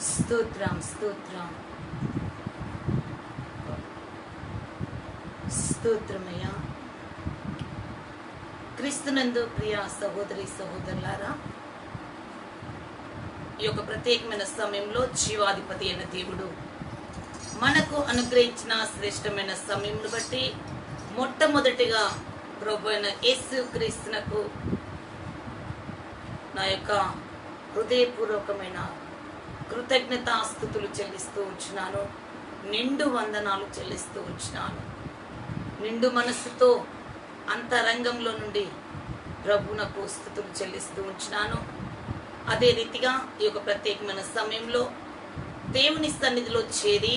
స్తోత్రం స్తోత్రం స్తోత్రమయ్యా. క్రీస్తునందు ప్రియ సహోదరి సహోదరులారా, ఈ యొక్క ప్రత్యేకమైన సమయంలో జీవాధిపతి అయిన దేవుడు మనకు అనుగ్రహించిన శ్రేష్టమైన సమయంను బట్టి మొట్టమొదటిగా ప్రభు అయిన యేసు క్రీస్తునకు నా యొక్క హృదయపూర్వకమైన కృతజ్ఞతాస్తుతులు చెల్లిస్తూ ఉంచున్నాను. నిండు వందనాలు చెల్లిస్తూ ఉంచున్నాను. నిండు మనస్సుతో అంతరంగంలో నుండి ప్రభువునకు స్తుతులు చెల్లిస్తూ ఉంచున్నాను. అదే రీతిగా ఈ యొక్క ప్రత్యేకమైన సమయంలో దేవుని సన్నిధిలో చేరి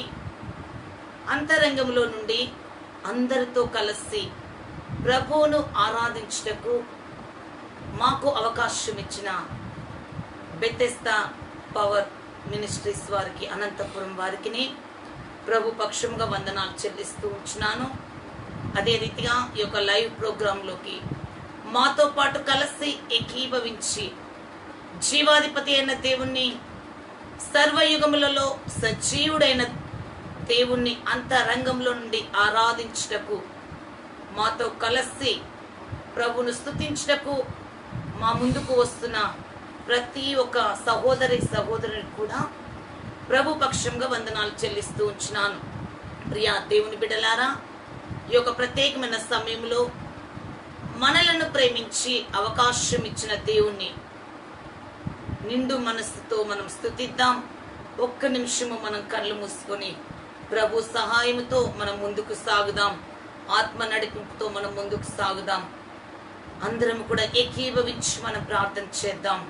అంతరంగంలో నుండి అందరితో కలిసి ప్రభువును ఆరాధించుటకు మాకు అవకాశం ఇచ్చిన బెతెస్దా పవర్ మినిస్ట్రీస్ వారికి, అనంతపురం వారికి ప్రభు పక్షంగా వందనాలు చెల్లిస్తూ ఉంచున్నాను. అదే రీతిగా ఈ యొక్క లైవ్ ప్రోగ్రాంలోకి మాతో పాటు కలిసి ఏకీభవించి జీవాధిపతి అయిన దేవుణ్ణి, సర్వయుగములలో సజీవుడైన దేవుణ్ణి అంతరంగంలో నుండి ఆరాధించుటకు మాతో కలిసి ప్రభును స్తుతించుటకు మా ముందుకు వస్తున్న ప్రతి ఒక్క సహోదరుని కూడా ప్రభు పక్షంగా వందనాలు చెల్లిస్తూ ఉంచున్నాను. ప్రియా దేవుని బిడ్డలారా, ఈ యొక్క ప్రత్యేకమైన సమయంలో మనలను ప్రేమించి అవకాశం ఇచ్చిన దేవుణ్ణి నిండు మనస్సుతో మనం స్తుతిద్దాం. ఒక్క నిమిషము మనం కళ్ళు మూసుకొని ప్రభు సహాయంతో మనం ముందుకు సాగుదాం. ఆత్మ నడిపింపుతో మనం ముందుకు సాగుదాం. అందరం కూడా ఏకీభవించి మనం ప్రార్థన చేద్దాం.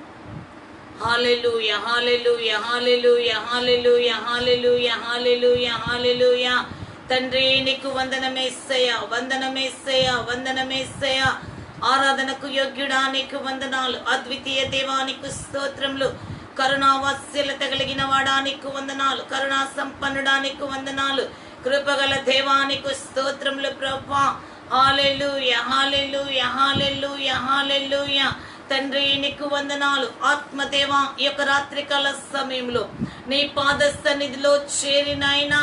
హల్లెలూయా హల్లెలూయా హల్లెలూయా హల్లెలూయా హల్లెలూయా హల్లెలూయా హల్లెలూయా. తండ్రి నీకు వందనమేసయ్యా, వందనమేసయ్యా, వందనమేసయ్యా. ఆరాధనకు యోగ్యుడా నీకు వందనాలు. అద్వితీయ దేవా నీకు స్తోత్రములు. కరుణావాస్యలత కలిగిన వాడా నీకు వందనాలు. కరుణా సంపన్నుడా నీకు వందనాలు. కృపగల దేవా నీకు స్తోత్రములు ప్రభువా. హల్లెలూయా హల్లెలూయా హల్లెలూయా హల్లెలూయా. తండ్రి నీకు వందనాలు. ఆత్మదేవా, ఈ యొక్క రాత్రికాల సమయంలో నీ పాద సన్నిధిలో చేరినైనా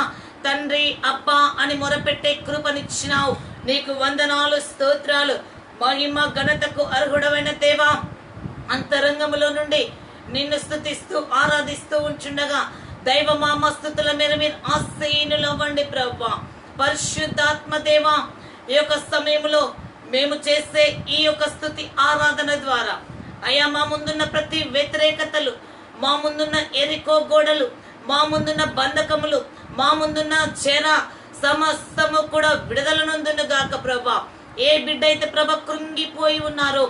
తండ్రి అబ్బా అని మొరపెట్టే కృపనిచ్చినావు. నీకు వందనాలు, స్తోత్రాలు. మహిమ ఘనతకు అర్హుడమైన దేవా, అంతరంగములో నుండి నిన్ను స్తుతిస్తూ ఆరాధిస్తూ ఉంచుండగా దైవ మామ స్తుతుల మీద మీరు ఆశీనులవ్వండి ప్రభువా. పరిశుద్ధాత్మ దేవా, ఈ యొక్క సమయంలో మేము చేసే ఈ యొక్క స్తుతి ఆరాధన ద్వారా అయ్యా మా ముందున్న ప్రతి వ్యతిరేకతలు, మా ముందున్న ఎరికో గోడలు, మా ముందున్న బంధకములు, మా ముందున్న చెర సమస్తము కూడా విడుదల నొందునుగాక ప్రభా. ఏ బిడ్డ అయితే ప్రభ కృంగిపోయి ఉన్నారో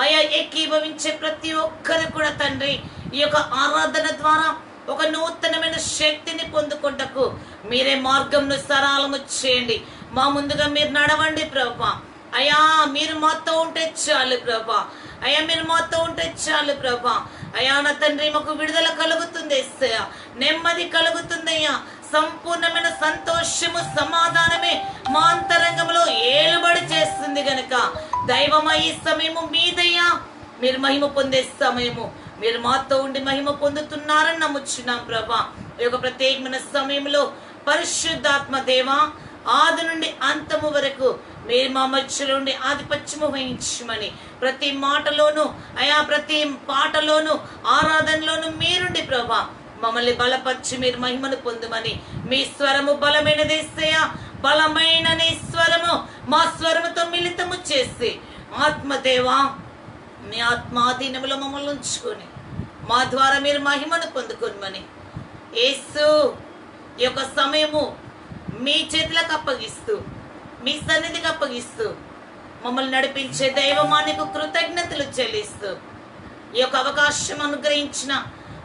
అయా ఏకీభవించే ప్రతి ఒక్కరు కూడా తండ్రి ఈ యొక్క ఆరాధన ద్వారా ఒక నూతనమైన శక్తిని పొందుకుంటకు మీరే మార్గంను సరళము చేయండి. మా ముందుగా మీరు నడవండి ప్రభా. అయ్యా మీరు మాతో ఉంటే చాలు ప్రభా. అయ్యా మీరు మాతో ఉంటే చాలు ప్రభా. అయ్యా నా తండ్రి మాకు విడుదల కలుగుతుంది, నెమ్మది కలుగుతుందయ్యా. సంపూర్ణమైన సంతోషము సమాధానమే మా అంతరంగంలో ఏలుబడి చేస్తుంది గనక దైవమా ఈ సమయము మీదయ్యా. మీరు మహిమ పొందే సమయము, మీరు మాతో ఉండి మహిమ పొందుతున్నారని నమ్ముచున్నాం ప్రభా. ఈ యొక్క ప్రత్యేకమైన సమయంలో పరిశుద్ధాత్మ దేవా, ఆది నుండి అంతము వరకు మీరు మా మధ్యలో ఉండి ఆధిపత్యము వహించమని, ప్రతి మాటలోను అయా ప్రతి పాటలోను ఆరాధనలోను మీరుండి ప్రభా మమ్మల్ని బలపరిచి మీరు మహిమను పొందుమని. మీ స్వరము బలమైనదేసయ్యా, బలమైన నీ స్వరము మా స్వరముతో మిళితము చేసి ఆత్మదేవా మీ ఆత్మాధీనములో మమ్మల్ని ఉంచుకొని మా ద్వారా మీరు మహిమను పొందుకోమని యేసు ఈ యొక్క సమయము మీ చేతులకు అప్పగిస్తూ, మీ సన్నిధికి అప్పగిస్తూ మమ్మల్ని నడిపించే దైవమానికి కృతజ్ఞతలు చెల్లిస్తూ ఈ యొక్క అవకాశం అనుగ్రహించిన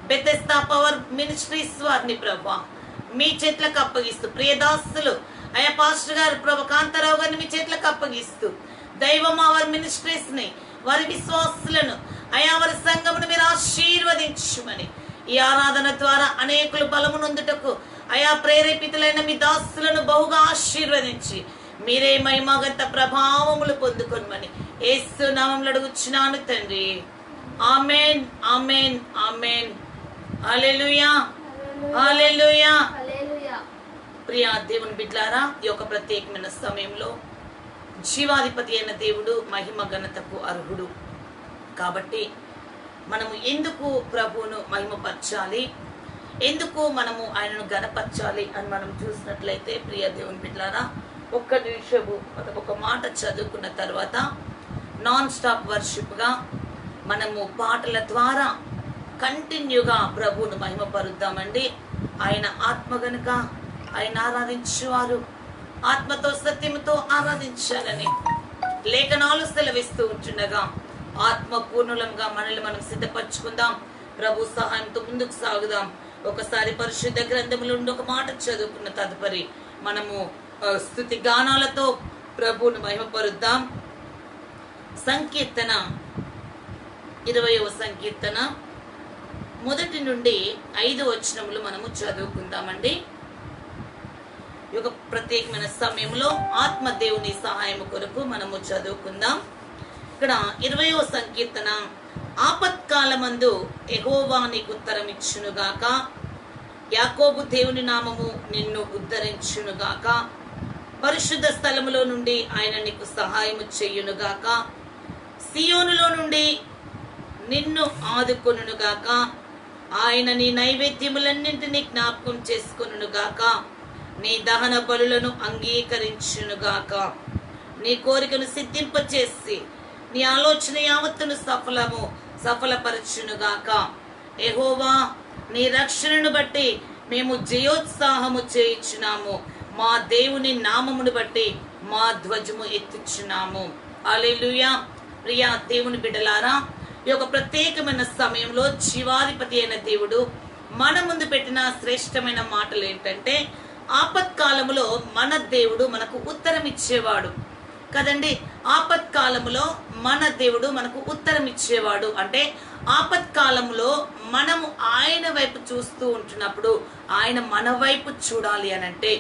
బెతెస్దా పవర్ మినిస్ట్రీస్ వారిని ప్రభా మీ చేతులకు అప్పగిస్తూ, ప్రియదాసులు అయ్యా పాస్టర్ గారు ప్రభా కాంతారావు గారిని మీ చేతులకు అప్పగిస్తూ, దైవమా వారి మినిస్ట్రీస్ ని, వారి విశ్వాసులను అయా వారి సంఘమును మీరు ఆశీర్వదించమని, ఈ ఆరాధన ద్వారా అనేకులు బలము నొందుటకు అయా ప్రేరేపితులైన మీ దాసులను బహుగా ఆశీర్వదించి మీరే మహిమగంత ప్రభావములు పొందుకొనమని యేసు నామములో అడుగుచున్నాను తండ్రి. ఆమేన్ ఆమేన్ ఆమేన్. హల్లెలూయా హల్లెలూయా. ప్రియ దేవుని బిడ్డలారా, ఈ యొక్క ప్రత్యేకమైన సమయంలో జీవాధిపతి అయిన దేవుడు మహిమ ఘనతకు అర్హుడు. కాబట్టి మనము ఎందుకు ప్రభువును మహిమపరచాలి, ఎందుకు మనము ఆయనను గణపరచాలి అని మనం చూసినట్లయితే ప్రియ దేవుని బిడ్డలారా, ఒక్క నిమిషము ఒక మాట చదువుకున్న తర్వాత నాన్ స్టాప్ వర్షిప్గా మనము పాటల ద్వారా కంటిన్యూగా ప్రభువును మహిమపరుద్దామండి. ఆయన ఆత్మ గనుక ఆయన ఆరాధించేవారు ఆత్మతో సత్యముతో ఆరాధించాలని లేఖనాలు సెలవిస్తూ ఉంటుండగా ఆత్మ పూర్ణులంగా మనల్ని మనం సిద్ధపరచుకుందాం. ప్రభు సహాయంతో ముందుకు సాగుదాం. ఒకసారి పరిశుద్ధ గ్రంథములో ఉండి ఒక మాట చదువుకున్న తదుపరి మనము స్తుతి గానాలతో ప్రభువును మహిమపరుద్దాం. సంకీర్తన 20వ సంకీర్తన 1 నుండి 5 వచనములు మనము చదువుకుందామండి. ఈ యొక్క ప్రత్యేకమైన సమయంలో ఆత్మదేవుని సహాయం కొరకు మనము చదువుకుందాం. ఇక్కడ 20వ సంకీర్తన, ఆపత్కాలమందు యెహోవా నీకు ఉత్తరం ఇచ్చునుగాక, యాకోబు దేవుని నామము నిన్ను ఉద్ధరించునుగాక, పరిశుద్ధ స్థలములో నుండి ఆయన నీకు సహాయము చేయునుగాక, సియోనులో నుండి నిన్ను ఆదుకొనుగాక, ఆయన నీ నైవేద్యములన్నింటినీ జ్ఞాపకం చేసుకొనుగాక, నీ దహన బలులను అంగీకరించునుగాక, నీ కోరికను సిద్ధింపచేసి నీ ఆలోచన యావత్తును సఫలపరచునుగాక. యెహోవా, నీ రక్షణను బట్టి మేము జయోత్సాహము చేయుచున్నాము, మా దేవుని నామమును బట్టి మా ధ్వజము ఎత్తుచున్నాము. హల్లెలూయా. ప్రియా దేవుని బిడ్డలారా, ఈ యొక్క ప్రత్యేకమైన సమయంలో జీవాధిపతి అయిన దేవుడు మన ముందు పెట్టిన శ్రేష్టమైన మాటలు ఏంటంటే, ఆపత్కాలములో మన దేవుడు మనకు ఉత్తరం ఇచ్చేవాడు కదండి. ఆపత్కాలములో మన దేవుడు మనకు ఉత్తరం ఇచ్చేవాడు అంటే ఆపత్కాలంలో మనము ఆయన వైపు చూస్తూ ఉంటున్నప్పుడు ఆయన మన వైపు చూడాలి అని అంటే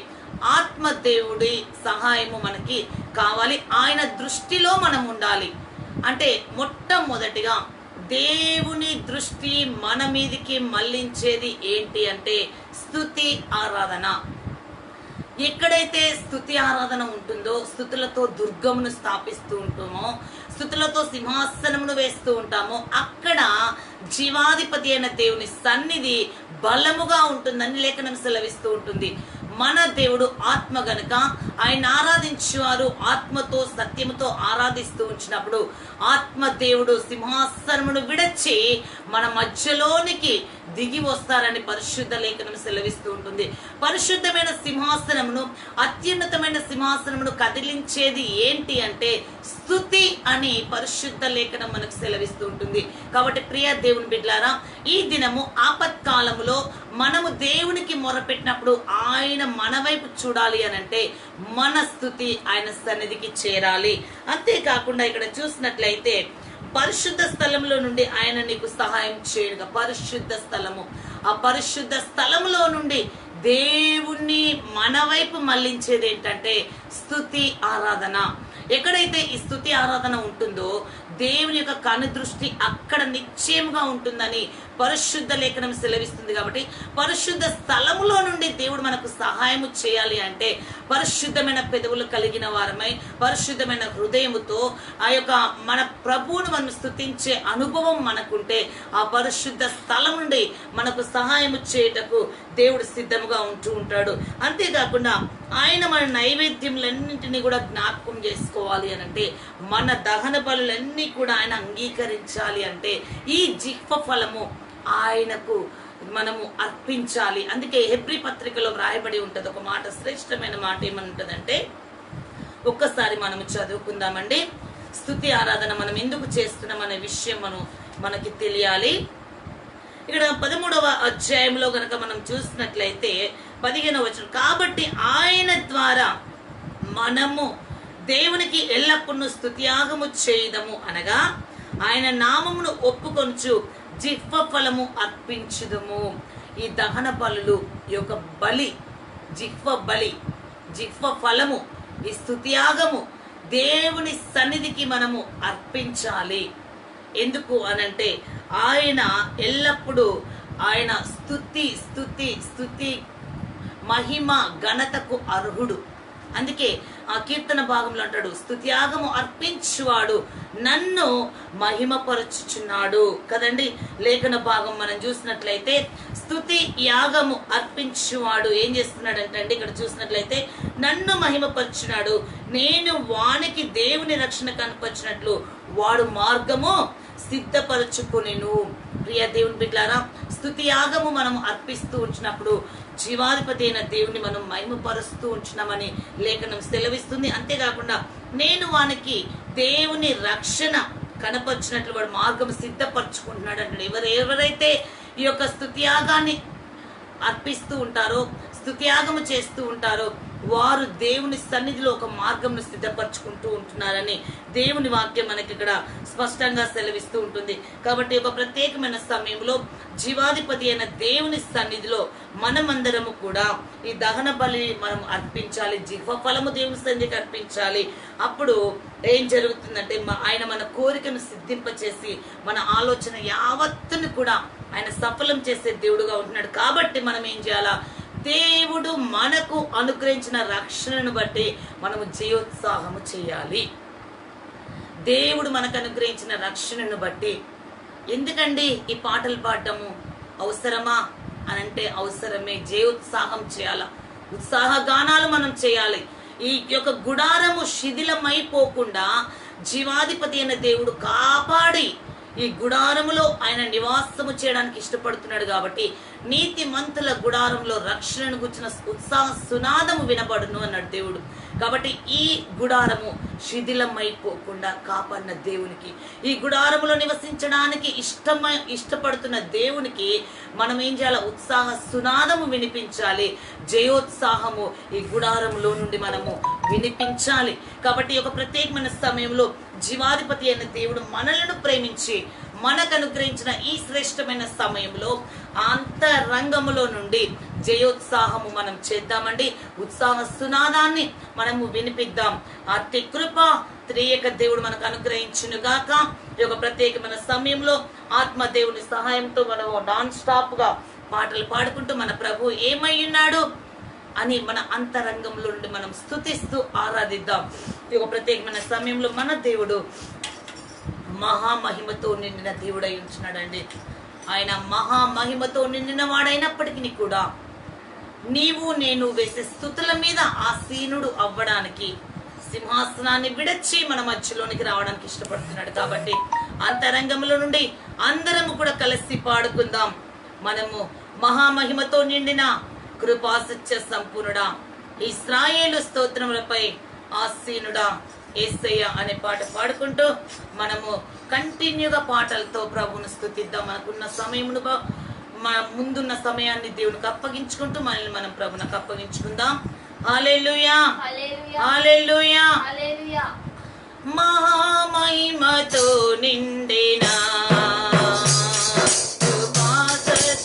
ఆత్మదేవుడి సహాయము మనకి కావాలి. ఆయన దృష్టిలో మనం ఉండాలి. అంటే మొట్టమొదటిగా దేవుని దృష్టి మన మీదికి మళ్లించేది ఏంటి అంటే స్తుతి ఆరాధన. ఎక్కడైతే స్తుతి ఆరాధన ఉంటుందో, స్తుతులతో దుర్గమును స్థాపిస్తూ ఉంటామో, స్తుతులతో సింహాసనమును వేస్తూ ఉంటామో, అక్కడ జీవాధిపతి అయిన దేవుని సన్నిధి బలముగా ఉంటుందని లేఖనం సెలవిస్తూ ఉంటుంది. మన దేవుడు ఆత్మ గనుక ఆయన ఆరాధించేవారు ఆత్మతో సత్యముతో ఆరాధిస్తూ ఉంచినప్పుడు ఆత్మ దేవుడు సింహాసనమును విడచి మన మధ్యలోనికి దిగి వస్తారని పరిశుద్ధ లేఖనం సెలవిస్తూ ఉంటుంది. పరిశుద్ధమైన సింహాసనమును, అత్యున్నతమైన సింహాసనమును కదిలించేది ఏంటి అంటే స్తుతి అని పరిశుద్ధ లేఖనం మనకు సెలవిస్తూ ఉంటుంది. కాబట్టి ప్రియ దేవుని బిడ్డలారా, ఈ దినము ఆపత్కాలములో మనము దేవునికి మొరపెట్టినప్పుడు ఆయన మన వైపు చూడాలి అని అంటే మన స్తుతి ఆయన సన్నిధికి చేరాలి. అంతేకాకుండా ఇక్కడ చూసినట్లయితే పరిశుద్ధ స్థలంలో నుండి ఆయన నీకు సహాయం చేయగా, పరిశుద్ధ స్థలము, ఆ పరిశుద్ధ స్థలములో నుండి దేవుణ్ణి మన వైపు మళ్లించేది ఏంటంటే స్తుతి ఆరాధన. ఎక్కడైతే ఈ స్తుతి ఆరాధన ఉంటుందో దేవుని యొక్క కనుదృష్టి అక్కడ నిశ్చయముగా ఉంటుందని పరిశుద్ధ లేఖనం సెలవిస్తుంది. కాబట్టి పరిశుద్ధ స్థలములో నుండి దేవుడు మనకు సహాయము చేయాలి అంటే పరిశుద్ధమైన పెదవులు కలిగిన వారమై పరిశుద్ధమైన హృదయముతో ఆ యొక్క మన ప్రభువును మనం స్తుతించే అనుభవం మనకుంటే ఆ పరిశుద్ధ స్థలం నుండి మనకు సహాయము చేయటకు దేవుడు సిద్ధముగా ఉంటూ ఉంటాడు. అంతేకాకుండా ఆయన మన నైవేద్యములన్నింటినీ కూడా జ్ఞాపకం చేసుకోవాలి అని అంటే మన దహన బలులన్నీ కూడా ఆయన అంగీకరించాలి అంటే ఈ జిహ్వ ఫలము ఆయనకు మనము అర్పించాలి. అందుకే హెబ్రీ పత్రికలో వ్రాయబడి ఉంటుంది ఒక మాట, శ్రేష్టమైన మాట ఏమంటుందంటే, ఒక్కసారి మనము చదువుకుందామండి. స్తుతి ఆరాధన మనం ఎందుకు చేస్తున్నాం అనే విషయం మనకి తెలియాలి. ఇక్కడ 13వ అధ్యాయంలో గనక మనం చూసినట్లయితే 15వ వచనం, కాబట్టి ఆయన ద్వారా మనము దేవునికి ఎల్లప్పుడూ స్తుతియాగము చేయదము అనగా ఆయన నామమును ఒప్పుకొనుచు జిహ్వ ఫలము అర్పించుదము. ఈ దహన బలులు, ఈ యొక్క బలి, జిహ్వ ఫలము, ఈ స్తుతియాగము దేవుని సన్నిధికి మనము అర్పించాలి. ఎందుకు అనంటే ఆయన ఎల్లప్పుడూ ఆయన స్తుతి స్తుతి స్తుతి మహిమ ఘనతకు అర్హుడు. అందుకే ఆ కీర్తన భాగంలో అంటాడు, స్తుతియాగము అర్పించువాడు నన్ను మహిమపరచుచున్నాడు కదండి. లేఖన భాగం మనం చూసినట్లయితే స్తుతి యాగము అర్పించువాడు ఏం చేస్తున్నాడంటే అండి, ఇక్కడ చూసినట్లయితే నన్ను మహిమపరచున్నాడు, నేను వానికి దేవుని రక్షణ కనపరిచినట్లు వాడు మార్గము సిద్ధపరచుకునేను. ప్రియ దేవుని బిడ్డలారా, స్తుతి యాగము మనం అర్పిస్తూ ఉంచినప్పుడు జీవాధిపతి అయిన దేవుని మనం మహిమపరుస్తూ ఉంచున్నామని లేఖనం సెలవిస్తుంది. అంతేకాకుండా నేను వానికి దేవుని రక్షణ కనపరిచినట్లు వాడు మార్గం సిద్ధపరచుకుంటున్నాడు అంటాడు. ఎవరైతే ఈ యొక్క స్తుతియాగాన్ని అర్పిస్తూ ఉంటారో, స్తుతియాగము చేస్తూ ఉంటారో, వారు దేవుని సన్నిధిలో ఒక మార్గంను సిద్ధపరచుకుంటూ ఉంటున్నారని దేవుని వాక్యం మనకి ఇక్కడ స్పష్టంగా సెలవిస్తూ ఉంటుంది. కాబట్టి ఒక ప్రత్యేకమైన సమయంలో జీవాధిపతి అయిన దేవుని సన్నిధిలో మనమందరము కూడా ఈ దహన బలి మనం అర్పించాలి, జిహ్వ ఫలము దేవుని సన్నిధికి అర్పించాలి. అప్పుడు ఏం జరుగుతుందంటే ఆయన మన కోరికను సిద్ధింపచేసి మన ఆలోచన యావత్తును కూడా ఆయన సఫలం చేసే దేవుడుగా ఉంటున్నాడు. కాబట్టి మనం ఏం చేయాలా, దేవుడు మనకు అనుగ్రహించిన రక్షణను బట్టి మనము జయోత్సాహము చేయాలి. దేవుడు మనకు అనుగ్రహించిన రక్షణను బట్టి. ఎందుకండి ఈ పాటలు పాడటము అవసరమా అని అంటే అవసరమే. జయోత్సాహం చేయాల, ఉత్సాహ గానాలు మనం చేయాలి. ఈ యొక్క గుడారము శిథిలమైపోకుండా జీవాధిపతి అయిన దేవుడు కాపాడి ఈ గుడారములో ఆయన నివాసము చేయడానికి ఇష్టపడుతున్నాడు. కాబట్టి నీతిమంతుల గుడారంలో రక్షణను గుర్చిన ఉత్సాహ సునాదము వినబడును అన్నాడు దేవుడు. కాబట్టి ఈ గుడారము శిథిలమైపోకుండా కాపాడిన దేవునికి, ఈ గుడారములో నివసించడానికి ఇష్టపడుతున్న దేవునికి మనం ఏం చేయాలి, ఉత్సాహ సునాదము వినిపించాలి. జయోత్సాహము ఈ గుడారములో నుండి మనము వినిపించాలి. కాబట్టి ఒక ప్రత్యేకమైన సమయంలో జీవాధిపతి అయిన దేవుడు మనలను ప్రేమించి మనకు అనుగ్రహించిన ఈ శ్రేష్టమైన సమయంలో అంతరంగములో నుండి జయోత్సాహము మనం చేద్దామండి. ఉత్సాహ సునాదాన్ని మనము వినిపిద్దాం. అతి కృప త్రియేక దేవుడు మనకు అనుగ్రహించును గాక. ఈ యొక్క ప్రత్యేకమైన సమయంలో ఆత్మ దేవుని సహాయంతో మనము నాన్ స్టాప్ గా పాటలు పాడుకుంటూ మన ప్రభు ఏమై ఉన్నాడు అని మన అంతరంగంలో నుండి మనం స్తుతిస్తూ ఆరాధిద్దాం. ఈ యొక్క ప్రత్యేకమైన సమయంలో మన దేవుడు మహామహిమతో నిండిన దేవుడై ఉంటున్నాడండి. ఆయన మహామహిమతో నిండిన వాడైనప్పటికీ కూడా నీవు నేను వేసే స్తుతుల మీద ఆసీనుడు అవ్వడానికి, సింహాసనాన్ని విడచి మన మధ్యలోనికి రావడానికి ఇష్టపడుతున్నాడు. కాబట్టి అంతరంగంలో నుండి అందరము కూడా కలిసి పాడుకుందాం. మనము మహామహిమతో నిండిన కృపాసత్య సంపూర్ణుడా, ఇశ్రాయేలు స్తోత్రములపై ఆసీనుడా యేసయ్య అనే పాట పాడుకుంటూ మనము కంటిన్యూగా పాటలతో ప్రభువును స్తుతిద్దాం. మనకున్న సమయమును మన ముందున్న సమయాన్ని దేవునికి అప్పగించుకుంటూ మనల్ని మనం ప్రభువునికి అప్పగించుకుందాం. హల్లెలూయా హల్లెలూయా హల్లెలూయా. మహామహిమతో నిండిన సింహాసనం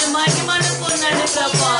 మీరు మహిమను పొందండి ప్రభా.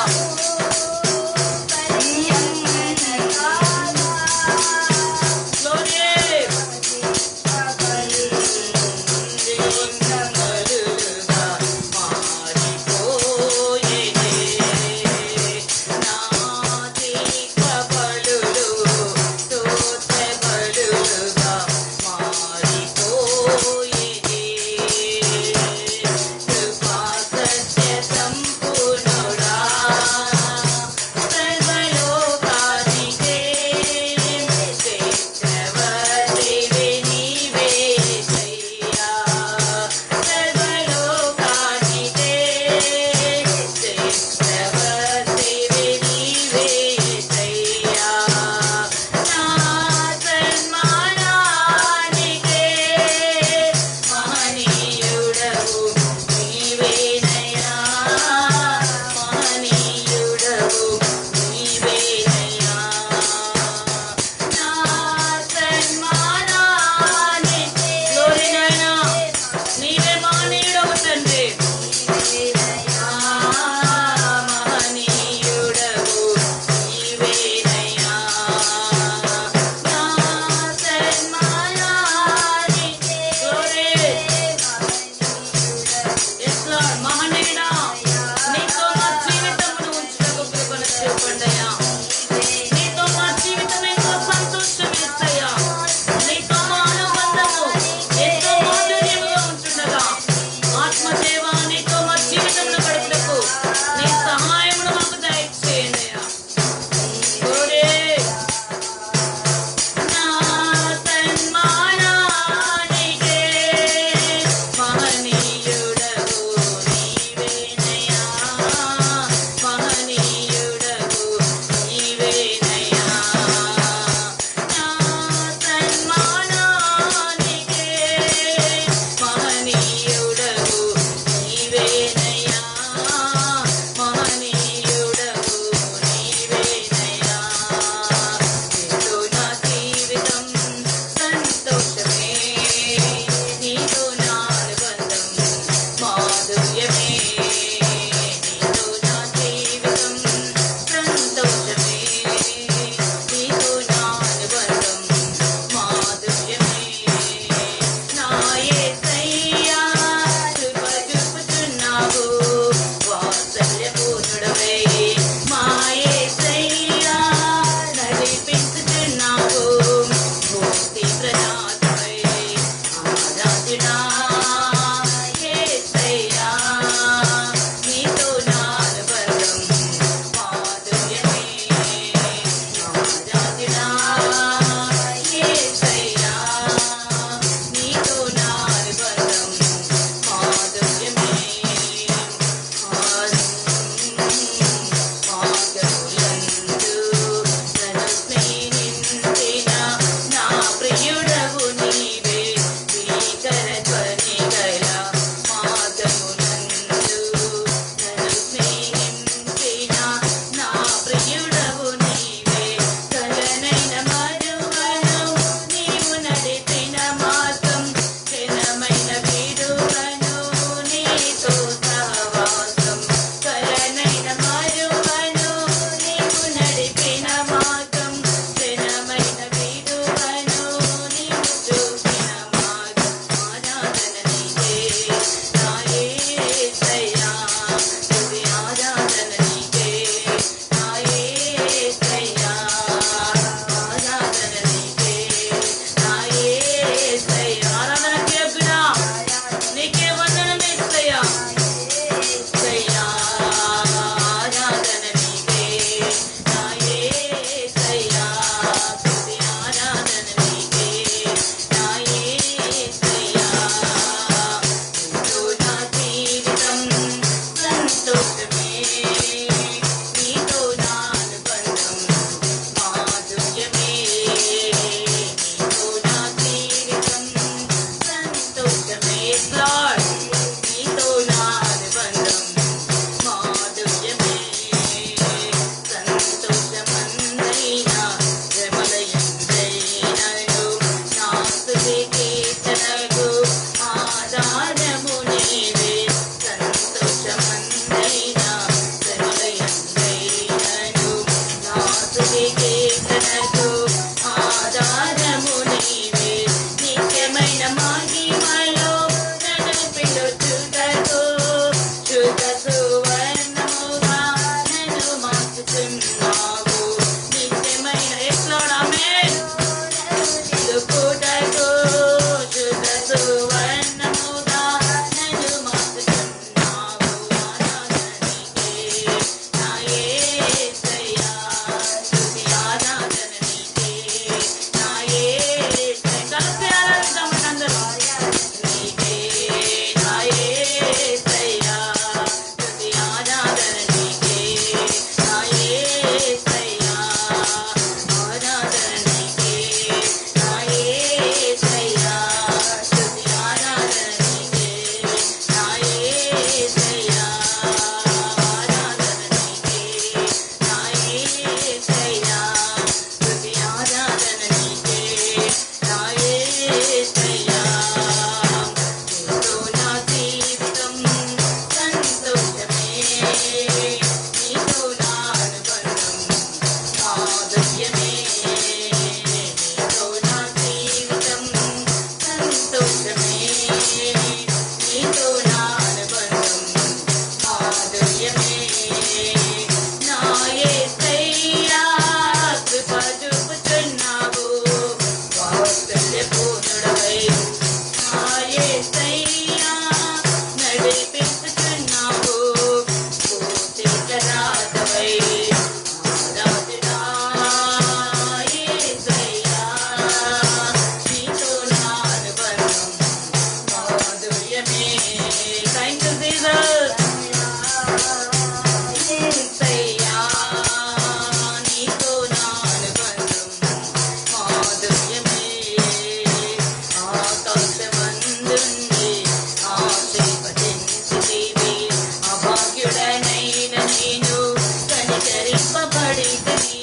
కనికరింపబడితిని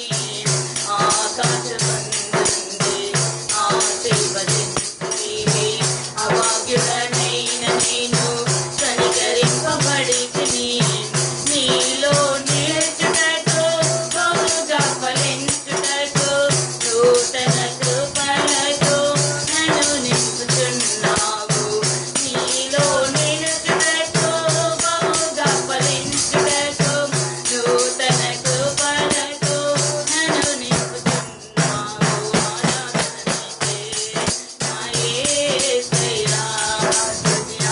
ఆకాశమందుండి ఆశీర్వదించితివి అభాగ్యుడనైన నేను కనికరింపబడితిని నీలో నిలిచుటకు బహుగా ఫలించుటకు నూతన కృపలతో నన్ను నింపుచున్నావు నీలో నిలుచుటకు బహుగా ఫలించుటకు నూతన కృపలతో నన్ను నింపుచున్నావు ఆరాధన నీకే నా యేసయ్యా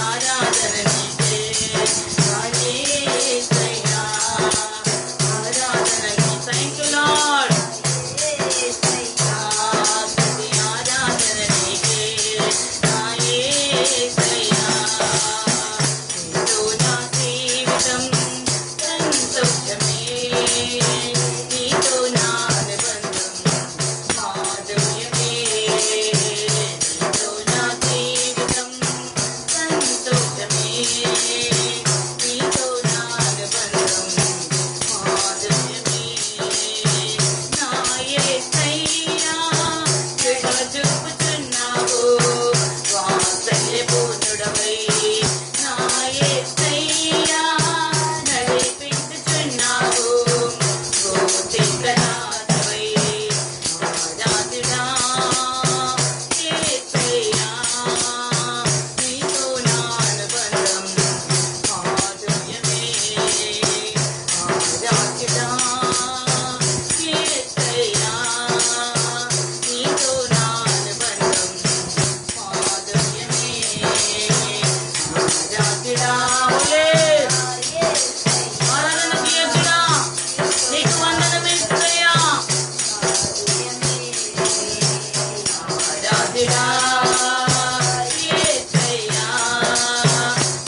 ఆరాధన నీకే ఆరాధన నీ థ్యాంక్ యూ లార్డ్ ఆరాధన నీకే నా యేసయ్యా నీతో నా జీవితం సంతోషమే నీతో నా నిబంధం మాధుర్యమే నీతో నా జీవితం సంతోషమే నీతో నా నిబంధం మాధుర్యమే నా యేసయ్యా కృప చూపుచున్నావు వాత్సల్యపూర్ణుడవై నా యేసయ్యా నడిపించుచున్నావు గోత్రికనాథవై ఆరాధుడా యేసయ్యా నీతో నా అనుబంధం మాధుర్యమే ఆరాధుడా యేసయ్యా నీతో నా అనుబంధం మాధుర్యమే ఆరాధుడా ఓలే ఆరాధన తీయచుడా నీకు వందనమేసయ్యా ఆరాధుడా యేసయ్యా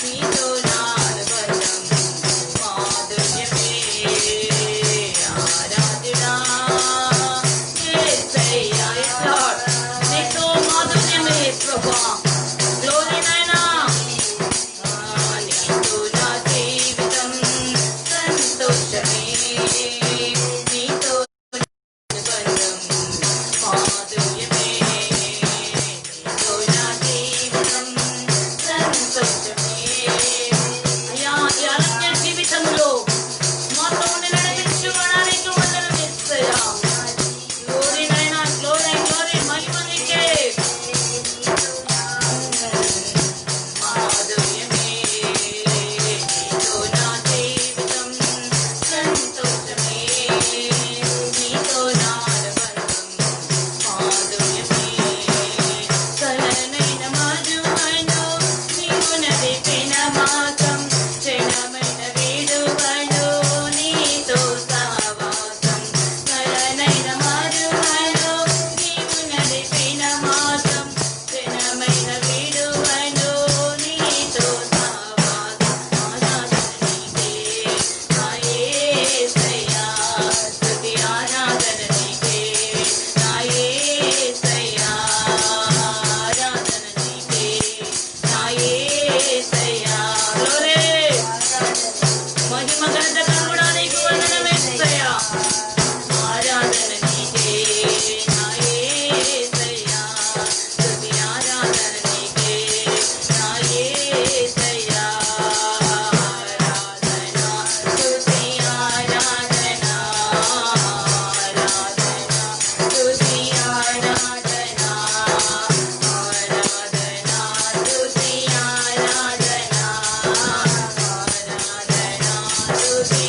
నీతో నా అనుబంధం మాధుర్యమే ఆరాధుడా యేసయ్యా yes Lord నీతో మాధుర్యమే ప్రభువా గ్లోరీ నాయనా నీతో నా జీవితం సంతోషమే నీతో నిబంధం మాధుర్యమే నీతో నా జీవితం సంతోషమే అయ్యా ఈ అరణ్య జీవితంలో మాతో ఉండి నడిపించుకోవడానికి వందనమేసయ్యా గ్లోరీ నాయనా గ్లోరీ గ్లోరీ మహిమ నీకే మాధుర్యమే నీతో నా జీవితం సంతోషమే నీతో నా అనుబంధం మాధుర్యమే కలనైన మధువను నీవు నడిపిన మార్గం క్షణమైన వీడువను నీతో సహవాసం కలనైన మధువను నీవు నడిపిన మార్గం క్షణమైన వీడువను నీతో సహవాసం ఆరాధన నీకే నా యేసయ్యా స్తుతి ఆరాధన నీకే నా యేసయ్యా ఆరాధన నీకే నా యేసయ్యా గ్లోరీ మహిమ ఘనత కలుగుడా నీకు వందనమేసయ్యా ఆరాధన నీకే నా యేసయ్యా స్తుతి ఆరాధన నీకే నా యేసయ్యా ఆరాధన స్తుతి ఆరాధన ఆరాధన స్తుతి ఆరాధన ఆరాధన స్తుతి ఆరాధన ఆరాధన స్తుతి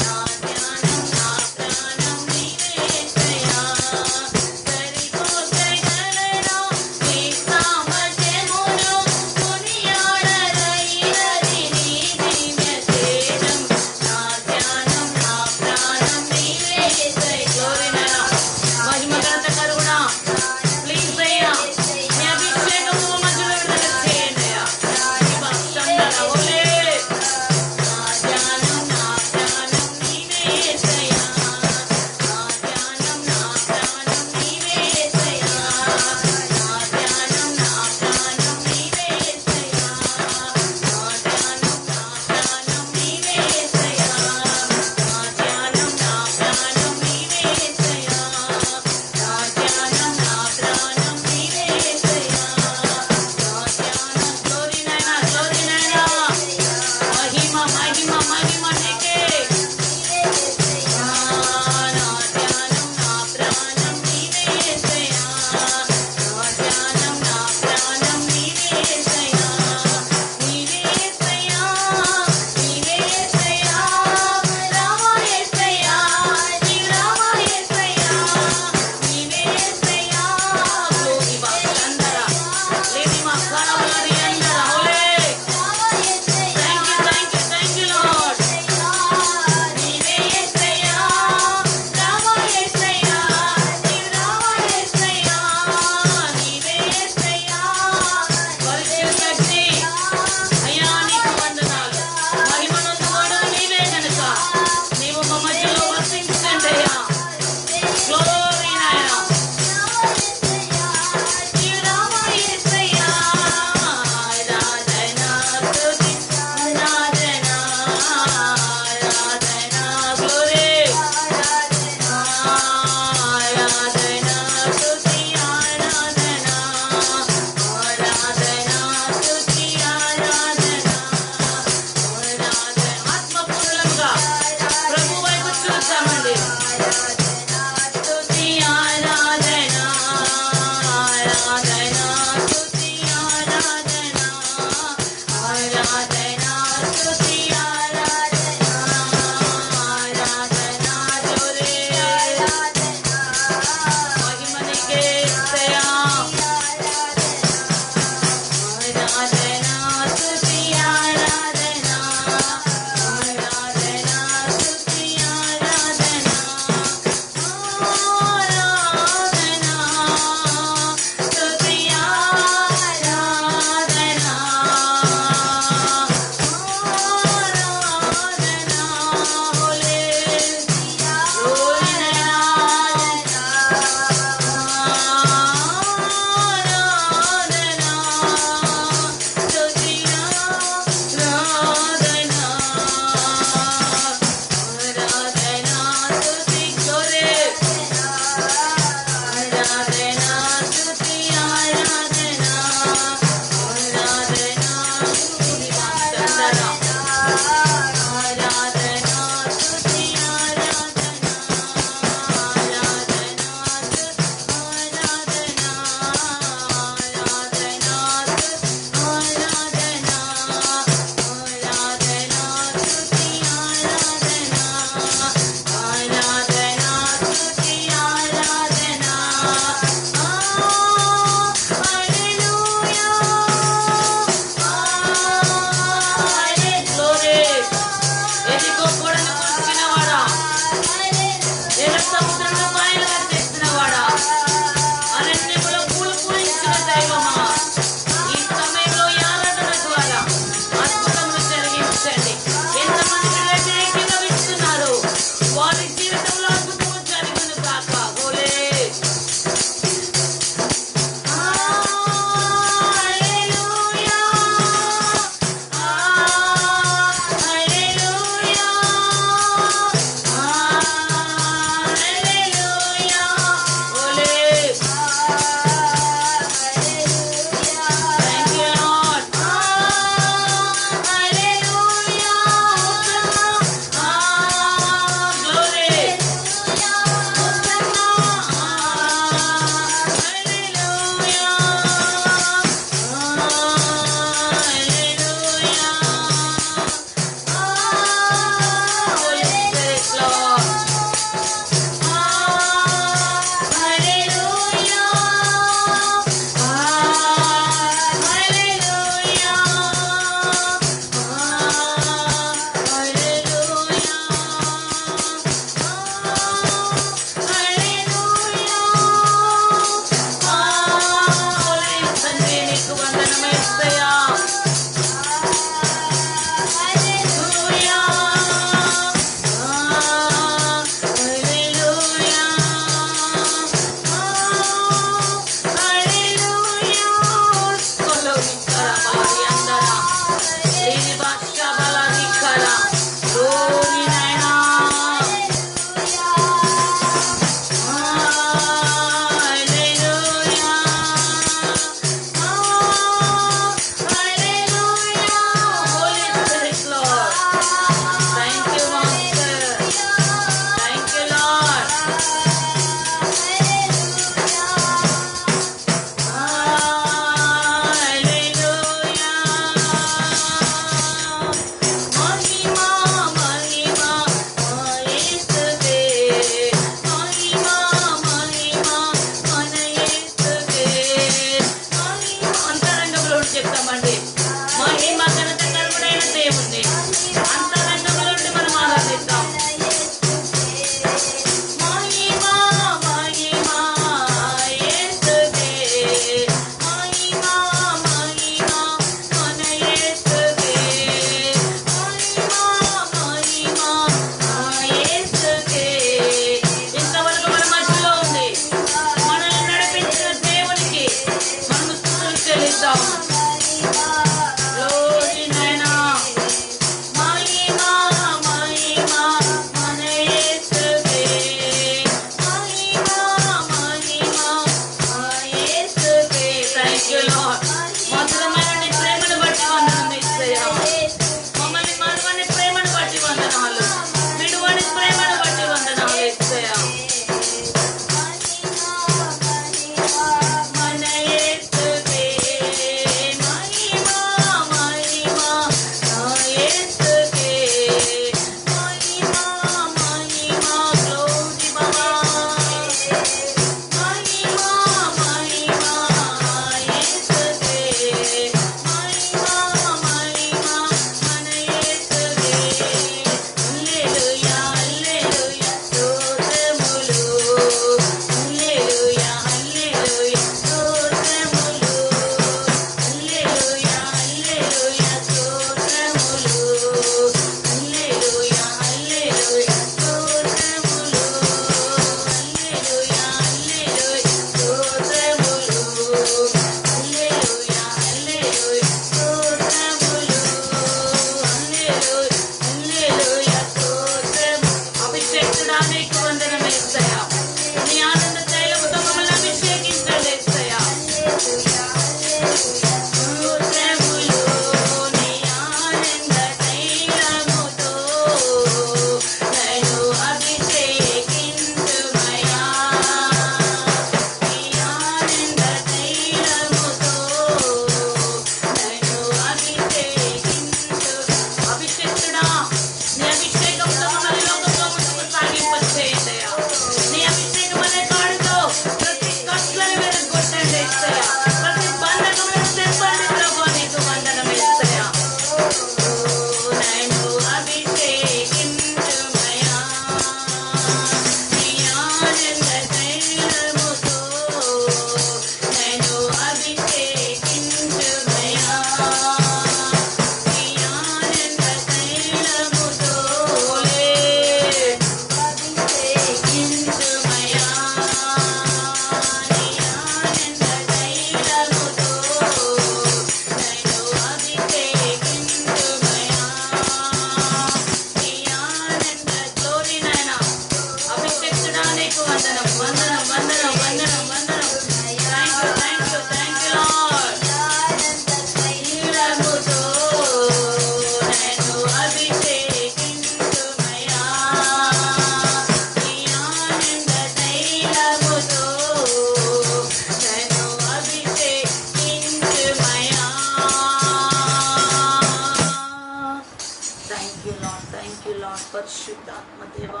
పరిశుద్ధాత్మ దేవా,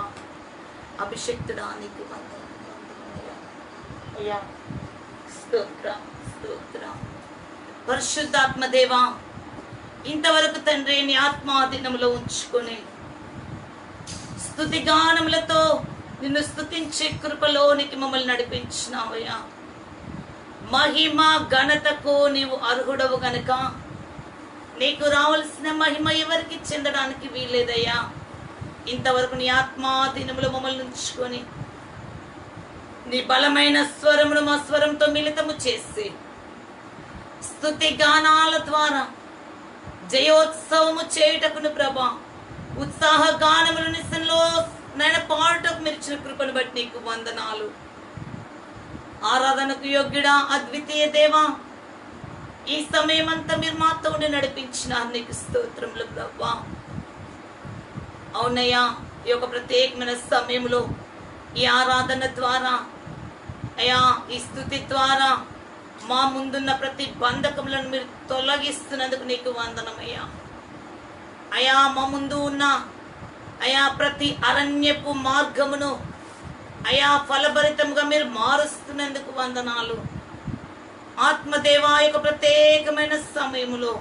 అభిషక్తుడా నీకు అయ్యా స్తోత్రం స్తోత్రం. పరిశుద్ధాత్మ దేవా, ఇంతవరకు తండ్రి నీ ఆత్మాధీనంలో ఉంచుకొని స్తుతిగానములతో నిన్ను స్తుతించే కృపలోనికి మమ్మల్ని నడిపించినావయ్యా. మహిమ ఘనతకు నీవు అర్హుడవు గనుక నీకు రావాల్సిన మహిమ ఎవరికి చెందడానికి వీల్లేదయ్యా. ఇంతవరకు నీ ఆత్మాధీనములో మమ్మల్ని ఉంచుకొని నీ బలమైన స్వరమును మా స్వరంతో మిళితము చేసి స్తుతి గానాల ద్వారా జయోత్సవము చేయుటకును ప్రభా, ఉత్సాహ గానములు నిశలో నైనా పాడుటకు మెరిచిన కృపను బట్టి నీకు వందనాలు. ఆరాధనకు యోగ్యుడా అద్వితీయ దేవా, ఈ సమయం అంతా మీరు మాతో ఉండి నడిపించినారు, నీకు స్తోత్రములు ప్రభా. అవునయ్యా, ఈ యొక్క ప్రత్యేకమైన సమయంలో ఈ ఆరాధన ద్వారా అయ్యా, ఈ స్తుతి ద్వారా మా ముందున్న ప్రతి బంధకములను మీరు తొలగిస్తున్నందుకు నీకు వందనమయ్యా. అయా, మా ముందు ఉన్న అయా ప్రతి అరణ్యపు మార్గమును అయా ఫలభరితంగా మీరు మారుస్తున్నందుకు వందనాలు. ఆత్మదేవా, యొక్క ప్రత్యేకమైన సమయములో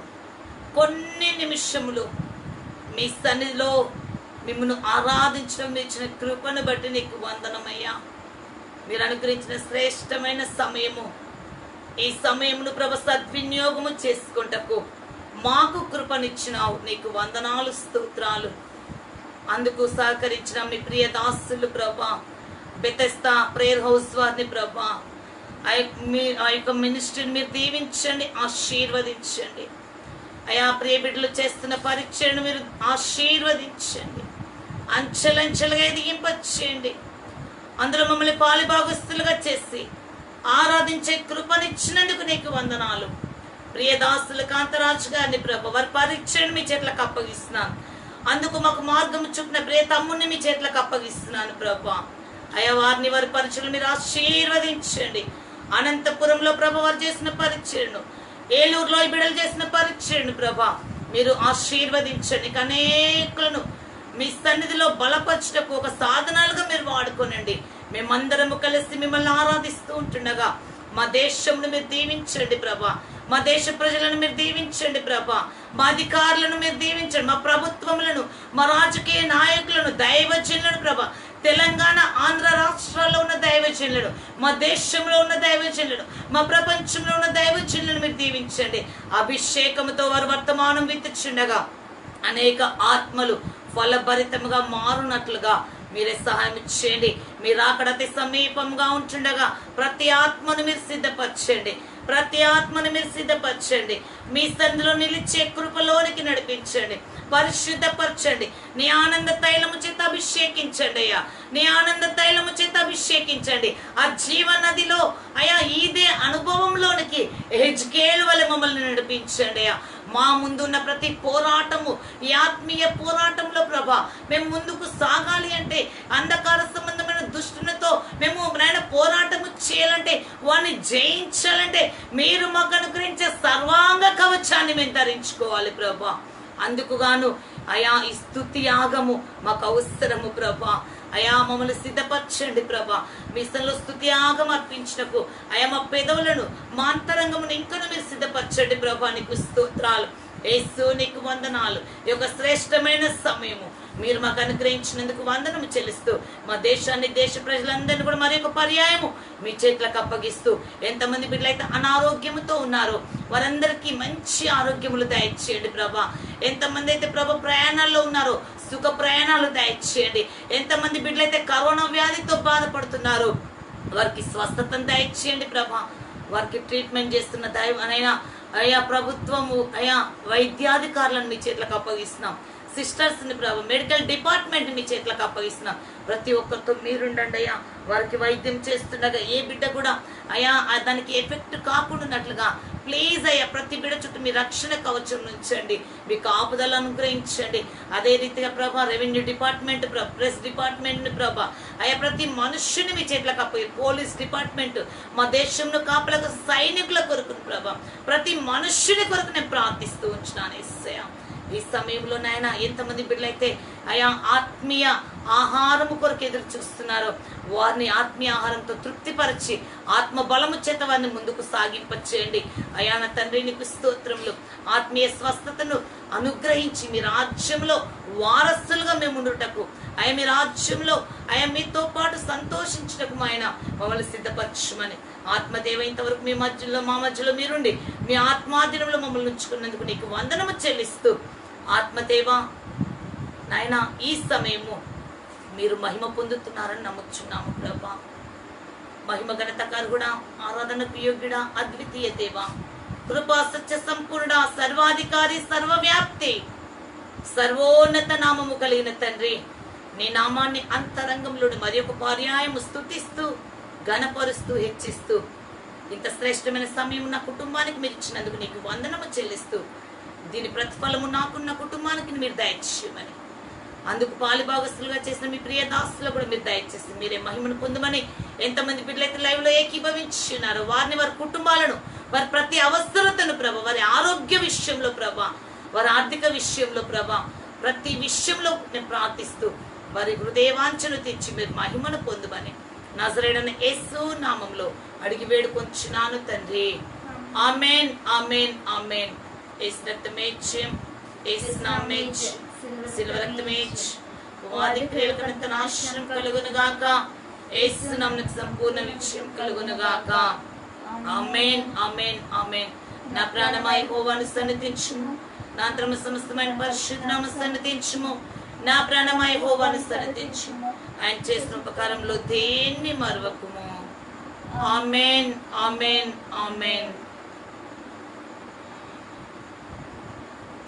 కొన్ని నిమిషములు మీ సన్నిధిలో మిమ్మల్ని ఆరాధించడం మీరు ఇచ్చిన కృపను బట్టి నీకు వందనమయ్యా. మీరు అనుగ్రహించిన శ్రేష్టమైన సమయము, ఈ సమయమును ప్రభు సద్వినియోగము చేసుకుంటకు మాకు కృపనిచ్చినావు, నీకు వందనాలు స్తోత్రాలు. అందుకు సహకరించిన మీ ప్రియ దాసులు ప్రభా, బెతెస్తా ప్రేయర్ హౌస్ వారిని ప్రభా, ఆ యొక్క మినిస్ట్రీని మీరు దీవించండి, ఆశీర్వదించండి. అయా ప్రియ బిడ్డలు చేస్తున్న పరీక్షను మీరు ఆశీర్వదించండి, అంచెలంచెలుగా ఎదిగింపచేయండి. అందులో మమ్మల్ని పాలిభాగస్తులుగా చేసి ఆరాధించే కృపనిచ్చినందుకు నీకు వందనాలు. ప్రియదాసులు కాంతరాజు గారిని ప్రభు, వారి పరీక్షను మీ చేతులకు అప్పగిస్తున్నాను. అందుకు మాకు మార్గము చూపిన ప్రియ తమ్ముడిని మీ చేతులకు అప్పగిస్తున్నాను ప్రభా. అయ్యా, వారిని వారి పరీక్షలు మీరు ఆశీర్వదించండి. అనంతపురంలో ప్రభ వారు చేసిన పరీక్షను, ఏలూరులో ఈ బిడ్డలు చేసిన పరీక్షను ప్రభా మీరు ఆశీర్వదించండి. అనేకులను మీ సన్నిధిలో బలపరచుటకు ఒక సాధనాలుగా మీరు వాడుకోనండి. మేమందరము కలిసి మిమ్మల్ని ఆరాధిస్తూ ఉంటుండగా మా దేశంను మీరు దీవించండి ప్రభా, మా దేశ ప్రజలను మీరు దీవించండి ప్రభా, మా అధికారులను మీరు దీవించండి, మా ప్రభుత్వములను, మా రాజకీయ నాయకులను, దైవజనులను ప్రభా, తెలంగాణ ఆంధ్ర రాష్ట్రాల్లో ఉన్న దైవజనులను, మా దేశంలో ఉన్న దైవజనులను, మా ప్రపంచంలో ఉన్న దైవజనులను మీరు దీవించండి. అభిషేకముతో వారు వర్తమానం విత్తుచుండగా అనేక ఆత్మలు ఫలభరితముగా మారునట్లుగా మీరే సహాయం చేయండి. మీరు అక్కడ అతి సమీపంగా ఉంటుండగా ప్రతి ఆత్మను మీరు సిద్ధపరచండి, ప్రతి ఆత్మను మీరు సిద్ధపరచండి. మీ సన్నిధిలో నిలిచే కృపలోనికి నడిపించండి, పరిశుద్ధపరచండి. నీ ఆనంద తైలము చేత అభిషేకించండి అయ్యా, నీ ఆనంద తైలము చేత అభిషేకించండి. ఆ జీవనదిలో అయ్యా ఇదే అనుభవంలోనికి హెజ్కేలు వలె మమ్మల్ని నడిపించండి అయ్యా. మా ముందున్న ప్రతి పోరాటము, ఈ ఆత్మీయ పోరాటంలో ప్రభా మేము ముందుకు సాగాలి అంటే, అంధకార సంబంధమైన దుష్టులతో మేము నాయన పోరాటము చేయాలంటే, వారిని జయించాలంటే మీరు మాకు అనుగ్రహించే సర్వాంగ కవచాన్ని మేము ధరించుకోవాలి ప్రభా. అందుకుగాను అయా ఈ స్తుతి యాగము మాకు అవసరము ప్రభా. అయా మమ్మల్ని సిద్ధపరచండి ప్రభా, మీ స్థలంలో స్తుతి యాగం అర్పించినకు అయా మా పెదవులను, మా అంతరంగమును ఇంకను మీరు సిద్ధపరచండి ప్రభా. నీకు స్తోత్రాలు యేసు, నీకు వందనాలు. ఈ యొక్క శ్రేష్టమైన సమయము మీరు మాకు అనుగ్రహించినందుకు వందనము చెల్లిస్తూ మా దేశాన్ని, దేశ ప్రజలందరినీ కూడా మరి ఒక పర్యాయము మీ చేతులకు అప్పగిస్తూ, ఎంతమంది బిడ్డలైతే అనారోగ్యముతో ఉన్నారో వారందరికీ మంచి ఆరోగ్యములు దయచేయండి ప్రభా. ఎంతమంది అయితే ప్రభా ప్రయాణాల్లో ఉన్నారో సుఖ ప్రయాణాలు దయచేయండి. ఎంతమంది బిడ్డలైతే కరోనా వ్యాధితో బాధపడుతున్నారో వారికి స్వస్థతను దయచేయండి ప్రభా. వారికి ట్రీట్మెంట్ చేస్తున్న దైవనైనా అయా ప్రభుత్వము, అయా వైద్యాధికారులను మీ చేతులకు అప్పగిస్తున్నాం. సిస్టర్స్ని ప్రభు, మెడికల్ డిపార్ట్మెంట్ మీ చేతులకు అప్పగిస్తున్నాం. ప్రతి ఒక్కరితో మీరుండండి అయ్యా. వారికి వైద్యం చేస్తుండగా ఏ బిడ్డ కూడా అయా దానికి ఎఫెక్ట్ కాకుండానట్లుగా ప్లీజ్ అయ్యా ప్రతి బిడ్డ చుట్టూ మీ రక్షణ కవచం ఉంచండి, మీ కాపుదల అనుగ్రహించండి. అదే రీతిగా ప్రభా రెవెన్యూ డిపార్ట్మెంట్, ప్రెస్ డిపార్ట్మెంట్ ప్రభా అయ్యా ప్రతి మనుష్యుని మీ చేతులకు అప్పగి, పోలీస్ డిపార్ట్మెంట్, మా దేశంలో కాపులకు సైనికుల కొరకు ప్రభా ప్రతి మనుష్యుని కొరకు నేను ప్రార్థిస్తూ ఉంచున్నాను యేసయ్యా. ఈ సమయంలో నాయన ఎంతమంది బిడ్డలైతే అయా ఆత్మీయ ఆహారము కొరకు ఎదురు చూస్తున్నారో వారిని ఆత్మీయ ఆహారంతో తృప్తిపరిచి ఆత్మ బలము చేత వారిని ముందుకు సాగింపచేయండి. అయా నా తండ్రి నీకు స్తోత్రములు. ఆత్మీయ స్వస్థతను అనుగ్రహించి మీ రాజ్యంలో వారసులుగా మేము ఉండుటకు, అయా మీ రాజ్యంలో అయా మీతో పాటు సంతోషించుటకు ఆయన మమ్మల్ని సిద్ధపరచుమని, ఆత్మదేవ ఇంతవరకు మా మధ్యలో మీరుండి మీ ఆత్మాధీనంలో మమ్మల్ని ఉంచుకున్నందుకు నీకు వందనము చెల్లిస్తూ, ఆత్మదేవ నాయన ఈ సమయము మీరు మహిమ పొందుతున్నారని నమ్ముచున్నాము ప్రభా. మహిమ ఘనతకారుడా, ఆరాధనకు యోగ్యుడా, అద్వితీయ దేవ, కృపా సత్య సంపూర్ణ, సర్వాధికారి, సర్వవ్యాప్తి, సర్వోన్నత నామము కలిగిన తండ్రి, నీ నామాన్ని అంతరంగంలో మరి ఒక పర్యాయము స్తుతిస్తూ ఘనపరుస్తూ హెచ్చిస్తూ ఇంత శ్రేష్టమైన సమయం నా కుటుంబానికి మీరు ఇచ్చినందుకు నీకు వందనము చెల్లిస్తూ, దీని ప్రతిఫలము నాకున్న కుటుంబానికి మీరు దయచేయమని, అందుకు పాలిభాగస్తులుగా చేసిన మీ ప్రియ దాసులు కూడా మీరు దయచేసి మీరే మహిమను పొందమని, ఎంతమంది బిడ్డలైతే లైవ్ లో ఏకీభవించున్నారు వారిని, వారి కుటుంబాలను, వారి ప్రతి అవసరతను ప్రభ, వారి ఆరోగ్య విషయంలో ప్రభ, వారి ఆర్థిక విషయంలో ప్రభ, ప్రతి విషయంలో నేను ప్రార్థిస్తూ వారి హృదయవాంఛను తెచ్చి మీరు మహిమను పొందమని నజరేయుడైన యేసు నామంలో అడిగి వేడుకొంచున్నాను తండ్రి. ఆమేన్, ఆమేన్, ఆమేన్. యేసు రక్తమే జయం, యేసు నామమే జయం, సిలువ రక్తమే జయం. వాది క్రియలకు నాశనం కలుగును గాక, యేసు నామమునకు సంపూర్ణ విజయం కలుగును గాక. ఆమేన్, ఆమేన్, ఆమేన్. నా ప్రాణమా యెహోవాను సన్నిధించుము, నా అంతరము సమస్తమైన పరిశుద్ధ నామమును సన్నిధించుము. నా ప్రాణమా యెహోవాను సన్నిధించుము, ఆయన చేసిన ఉపకారంలో దేన్ని మరువకుము. ఆమేన్, ఆమేన్, ఆమేన్.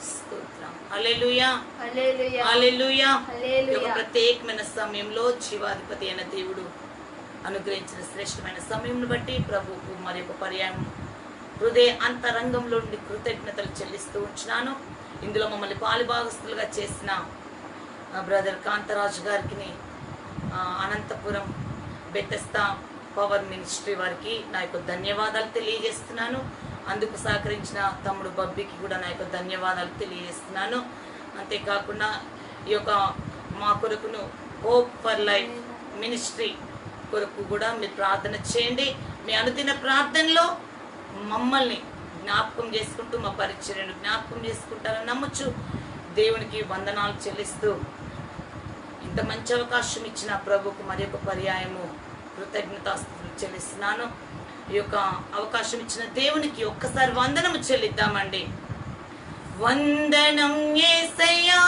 స్తోత్రం. హల్లెలూయా, హల్లెలూయా, హల్లెలూయా. ఈ ప్రత్యేకమైన సమయంలో జీవాధిపతి అయిన దేవుడు అనుగ్రహించిన శ్రేష్టమైన సమయంను బట్టి ప్రభువుకు మరి ఒక పర్యాయం హృదయ అంతరంగంలో నుండి కృతజ్ఞతలు చెల్లిస్తూ ఉంటున్నాను. ఇందులో మమ్మల్ని పాలుభాగస్తులుగా చేసిన బ్రదర్ కాంతరాజు గారికి, అనంతపురం బెతెస్తా పవర్ మినిస్ట్రీ వారికి నా యొక్క ధన్యవాదాలు తెలియజేస్తున్నాను. అందుకు సహకరించిన తమ్ముడు బబ్బీకి కూడా నా యొక్క ధన్యవాదాలు తెలియజేస్తున్నాను. అంతేకాకుండా ఈ యొక్క మా కొరకును హోప్ ఫర్ లైఫ్ మినిస్ట్రీ కొరకు కూడా మీరు ప్రార్థన చేయండి. మీ అనుదిన ప్రార్థనలో మమ్మల్ని జ్ఞాపకం చేసుకుంటూ మా పరిచర్యను జ్ఞాపకం చేసుకుంటారని నమ్మచ్చు. దేవునికి వందనాలు చెల్లిస్తూ ఇంత మంచి అవకాశం ఇచ్చిన ప్రభుకు మరి ఒక పర్యాయము కృతజ్ఞతాస్తుతులు చెల్లిస్తున్నాను. ఈ యొక్క అవకాశం ఇచ్చిన దేవునికి ఒక్కసారి వందనము చెల్లిద్దామండి. వందనం యేసయ్యా,